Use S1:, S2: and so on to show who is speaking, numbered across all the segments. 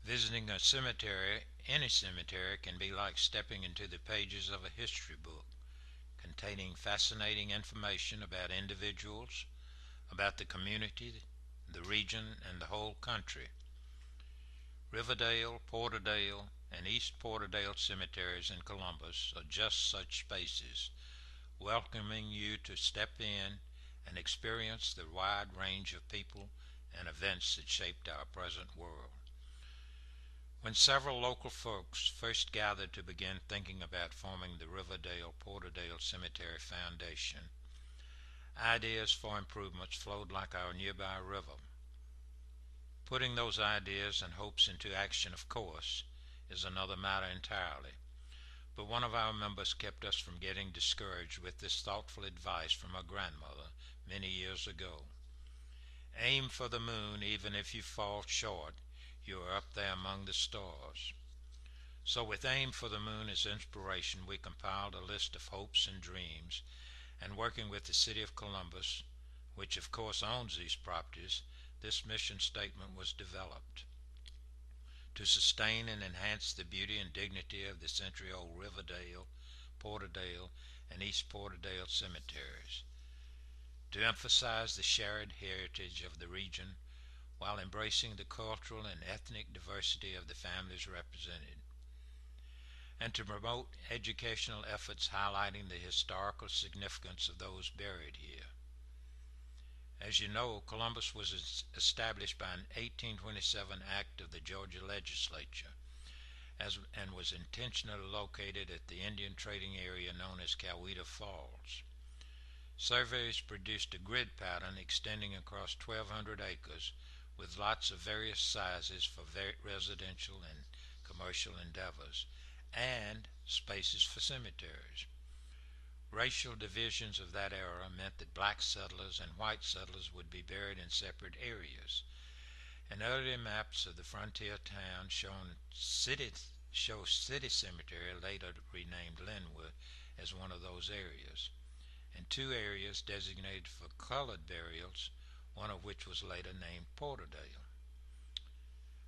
S1: Visiting a cemetery, any cemetery, can be like stepping into the pages of a history book containing fascinating information about individuals, about the community, the region, and the whole country. Riverdale, Porterdale, and East Porterdale cemeteries in Columbus are just such spaces, welcoming you to step in and experience the wide range of people and events that shaped our present world. When several local folks first gathered to begin thinking about forming the Riverdale Porterdale Cemetery Foundation, ideas for improvements flowed like our nearby river. Putting those ideas and hopes into action, of course, is another matter entirely. But one of our members kept us from getting discouraged with this thoughtful advice from her grandmother many years ago. Aim for the moon, even if you fall short, you are up there among the stars. So with Aim for the Moon as inspiration, we compiled a list of hopes and dreams, and working with the City of Columbus, which of course owns these properties, this mission statement was developed. To sustain and enhance the beauty and dignity of the century-old Riverdale, Porterdale, and East Porterdale cemeteries. To emphasize the shared heritage of the region while embracing the cultural and ethnic diversity of the families represented. And to promote educational efforts highlighting the historical significance of those buried here. As you know, Columbus was established by an 1827 act of the Georgia legislature and was intentionally located at the Indian trading area known as Coweta Falls. Surveys produced a grid pattern extending across 1,200 acres with lots of various sizes for residential and commercial endeavors, and spaces for cemeteries. Racial divisions of that era meant that black settlers and white settlers would be buried in separate areas, and earlier maps of the frontier town show City Cemetery, later renamed Linwood, as one of those areas, and two areas designated for colored burials, one of which was later named Porterdale.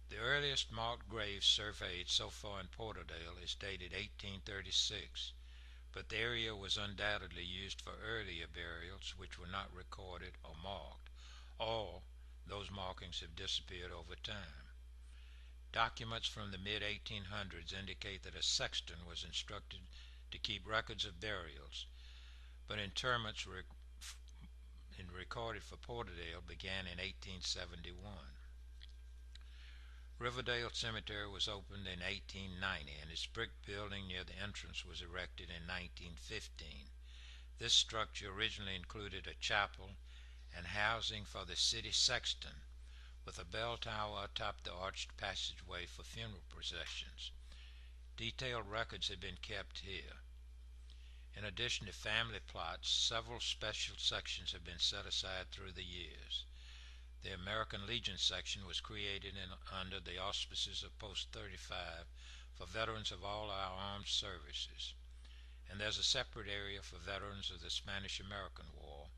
S1: The earliest marked grave surveyed so far in Porterdale is dated 1836, but the area was undoubtedly used for earlier burials which were not recorded or marked, or those markings have disappeared over time. Documents from the mid-1800s indicate that a sexton was instructed to keep records of burials, but interments recorded for Porterdale began in 1871. Riverdale Cemetery was opened in 1890, and its brick building near the entrance was erected in 1915. This structure originally included a chapel and housing for the city sexton, with a bell tower atop the arched passageway for funeral processions. Detailed records have been kept here. In addition to family plots, several special sections have been set aside through the years. The American Legion section was created under the auspices of Post 35 for veterans of all our armed services, and there's a separate area for veterans of the Spanish-American War,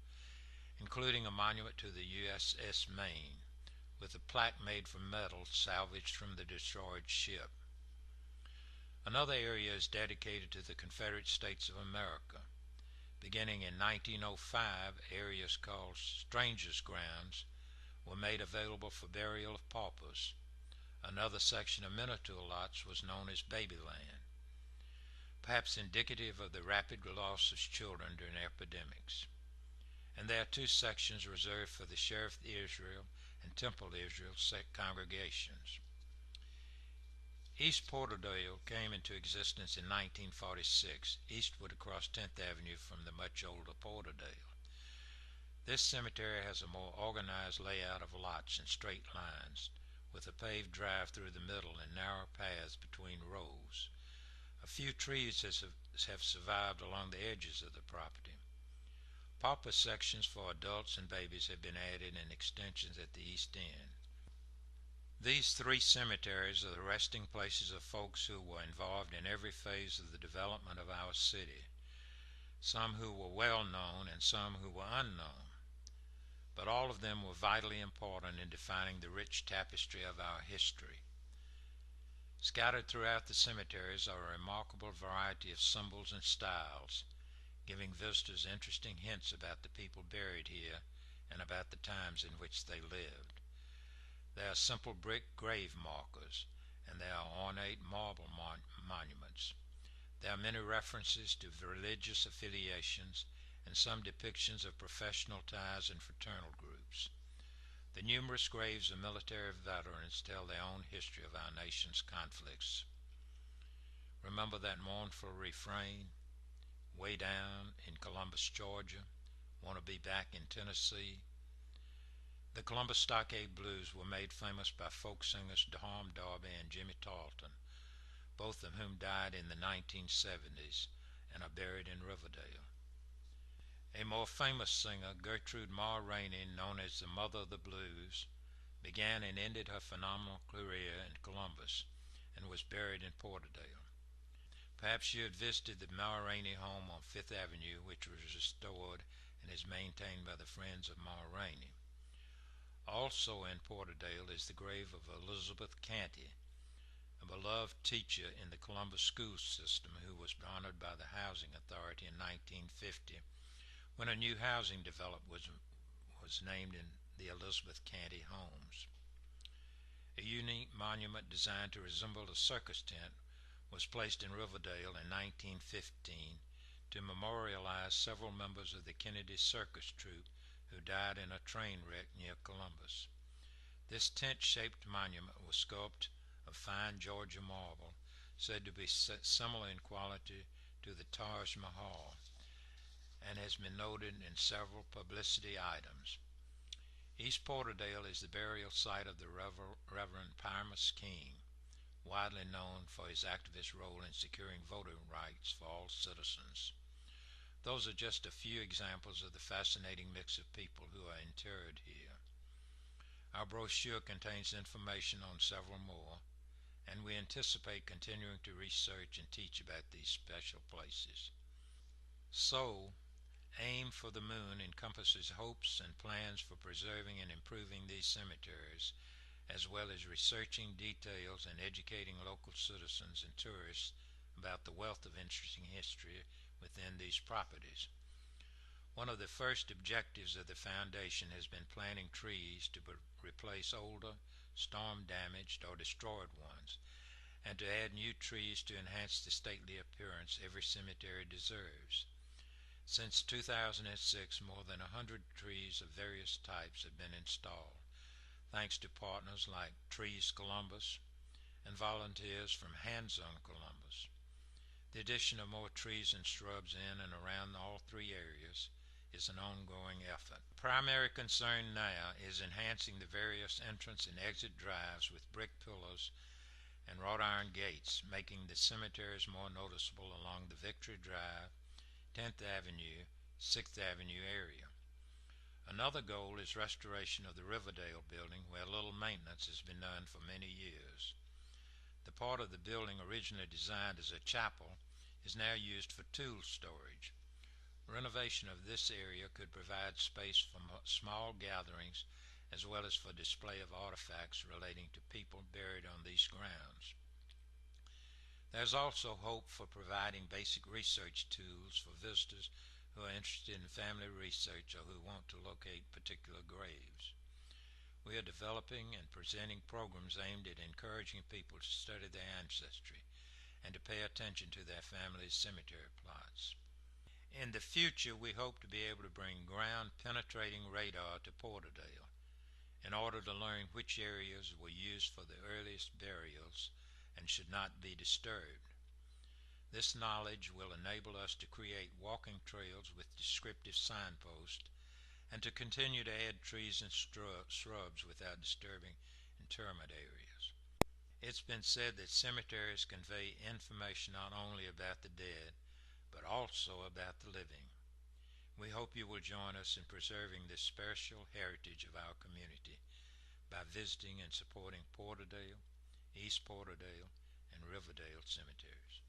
S1: including a monument to the USS Maine, with a plaque made from metal salvaged from the destroyed ship. Another area is dedicated to the Confederate States of America. Beginning in 1905, areas called Strangers' Grounds were made available for burial of paupers. Another section of Minotaur lots was known as Babyland, perhaps indicative of the rapid loss of children during epidemics. And there are two sections reserved for the Sheriff Israel and Temple Israel congregations. East Porterdale came into existence in 1946, eastward across 10th Avenue from the much older Porterdale. This cemetery has a more organized layout of lots in straight lines, with a paved drive through the middle and narrow paths between rows. A few trees have survived along the edges of the property. Pauper sections for adults and babies have been added in extensions at the east end. These three cemeteries are the resting places of folks who were involved in every phase of the development of our city, some who were well known and some who were unknown. But all of them were vitally important in defining the rich tapestry of our history. Scattered throughout the cemeteries are a remarkable variety of symbols and styles, giving visitors interesting hints about the people buried here and about the times in which they lived. There are simple brick grave markers, and there are ornate marble monuments. There are many references to religious affiliations and some depictions of professional ties and fraternal groups. The numerous graves of military veterans tell their own history of our nation's conflicts. Remember that mournful refrain, way down in Columbus, Georgia, want to be back in Tennessee? The Columbus Stockade Blues were made famous by folk singers Tom Darby and Jimmy Tarleton, both of whom died in the 1970s and are buried in Riverdale. A more famous singer, Gertrude Ma Rainey, known as the Mother of the Blues, began and ended her phenomenal career in Columbus and was buried in Porterdale. Perhaps you had visited the Ma Rainey home on Fifth Avenue, which was restored and is maintained by the Friends of Ma Rainey. Also in Porterdale is the grave of Elizabeth Canty, a beloved teacher in the Columbus school system who was honored by the Housing Authority in 1950 when a new housing development was named in the Elizabeth Canty Homes. A unique monument designed to resemble a circus tent was placed in Riverdale in 1915 to memorialize several members of the Kennedy Circus Troupe who died in a train wreck near Columbus. This tent-shaped monument was sculpted of fine Georgia marble, said to be similar in quality to the Taj Mahal, and has been noted in several publicity items. East Porterdale is the burial site of the Reverend Pyramus King, widely known for his activist role in securing voting rights for all citizens. Those are just a few examples of the fascinating mix of people who are interred here. Our brochure contains information on several more, and we anticipate continuing to research and teach about these special places. So, Aim for the Moon encompasses hopes and plans for preserving and improving these cemeteries, as well as researching details and educating local citizens and tourists about the wealth of interesting history within these properties. One of the first objectives of the foundation has been planting trees to replace older, storm-damaged, or destroyed ones, and to add new trees to enhance the stately appearance every cemetery deserves. Since 2006, more than 100 trees of various types have been installed, thanks to partners like Trees Columbus and volunteers from Hands on Columbus. The addition of more trees and shrubs in and around all three areas is an ongoing effort. The primary concern now is enhancing the various entrance and exit drives with brick pillars and wrought iron gates, making the cemeteries more noticeable along the Victory Drive, 10th Avenue, 6th Avenue area. Another goal is restoration of the Riverdale building, where little maintenance has been done for many years. The part of the building originally designed as a chapel is now used for tool storage. Renovation of this area could provide space for small gatherings as well as for display of artifacts relating to people buried on these grounds. There's also hope for providing basic research tools for visitors who are interested in family research or who want to locate particular graves. We are developing and presenting programs aimed at encouraging people to study their ancestry and to pay attention to their family's cemetery plots. In the future, we hope to be able to bring ground-penetrating radar to Porterdale in order to learn which areas were used for the earliest burials and should not be disturbed. This knowledge will enable us to create walking trails with descriptive signposts and to continue to add trees and shrubs without disturbing interment areas. It's been said that cemeteries convey information not only about the dead, but also about the living. We hope you will join us in preserving this special heritage of our community by visiting and supporting Porterdale, East Porterdale, and Riverdale cemeteries.